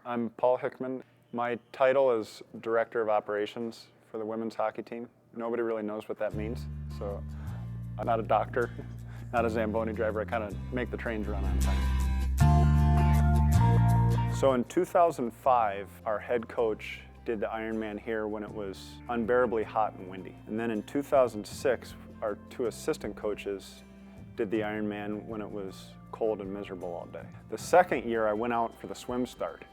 I'm Paul Hickman. My title is Director of Operations for the women's hockey team. Nobody really knows what that means, so I'm not a doctor, not a Zamboni driver. I kind of make the trains run on time. So in 2005, our head coach did the Ironman here when it was unbearably hot and windy. And then in 2006, our two assistant coaches did the Ironman when it was cold and miserable all day. The second year, I went out for the swim start.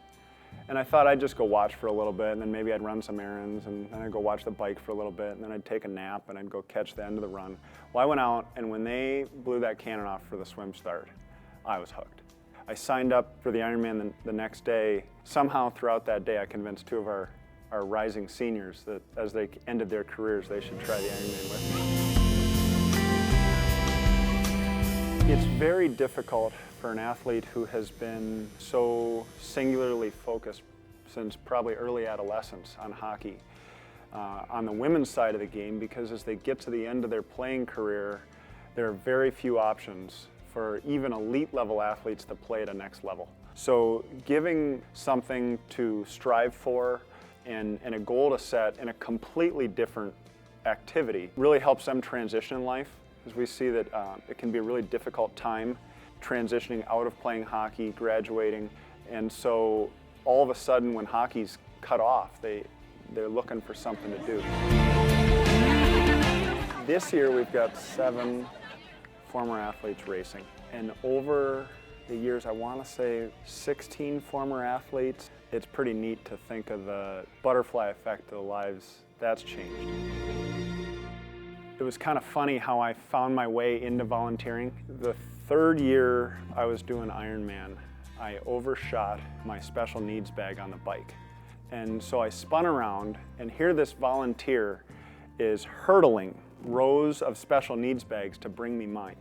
And I thought I'd just go watch for a little bit, and then maybe I'd run some errands, and then I'd go watch the bike for a little bit, and then I'd take a nap, and I'd go catch the end of the run. Well, I went out, and when they blew that cannon off for the swim start, I was hooked. I signed up for the Ironman the next day. Somehow throughout that day, I convinced two of our rising seniors that as they ended their careers, they should try the Ironman with me. It's very difficult for an athlete who has been so singularly focused since probably early adolescence on hockey on the women's side of the game, because as they get to the end of their playing career, there are very few options for even elite level athletes to play at a next level. So giving something to strive for and a goal to set in a completely different activity really helps them transition in life, because we see that it can be a really difficult time transitioning out of playing hockey, graduating, and so all of a sudden when hockey's cut off, they're looking for something to do. This year we've got 7 former athletes racing, and over the years, I want to say 16 former athletes. It's pretty neat to think of the butterfly effect of the lives that's changed. It was kind of funny how I found my way into volunteering. The third year I was doing Ironman, I overshot my special needs bag on the bike. And so I spun around, and here this volunteer is hurdling rows of special needs bags to bring me mine.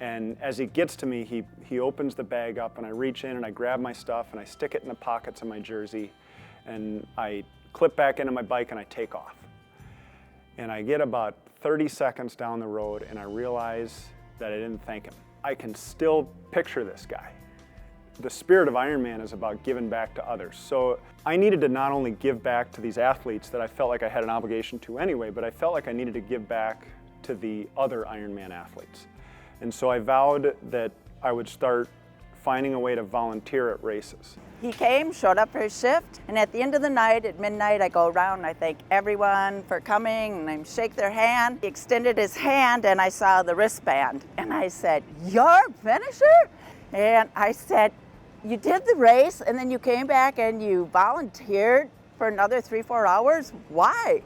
And as he gets to me, he opens the bag up, and I reach in and I grab my stuff and I stick it in the pockets of my jersey, and I clip back into my bike and I take off. And I get about 30 seconds down the road and I realize that I didn't thank him. I can still picture this guy. The spirit of Ironman is about giving back to others. So I needed to not only give back to these athletes that I felt like I had an obligation to anyway, but I felt like I needed to give back to the other Ironman athletes. And so I vowed that I would start finding a way to volunteer at races. He came, showed up for his shift, and at the end of the night, at midnight, I go around and I thank everyone for coming, and I shake their hand. He extended his hand and I saw the wristband, and I said, "Your finisher?" And I said, "You did the race and then you came back and you volunteered for another 3-4 hours? Why?"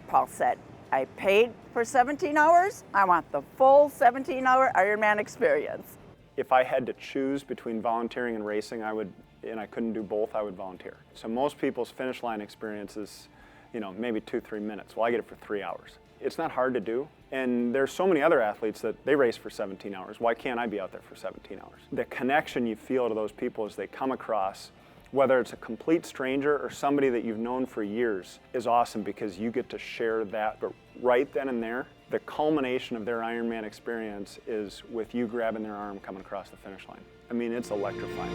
Paul said, "I paid for 17 hours. I want the full 17-hour Ironman experience." If I had to choose between volunteering and racing, and I couldn't do both, I would volunteer. So most people's finish line experience is, maybe 2-3 minutes. Well, I get it for 3 hours. It's not hard to do. And there's so many other athletes that they race for 17 hours. Why can't I be out there for 17 hours? The connection you feel to those people as they come across, whether it's a complete stranger or somebody that you've known for years, is awesome, because you get to share that. But right then and there, the culmination of their Ironman experience is with you grabbing their arm coming across the finish line. I mean, it's electrifying.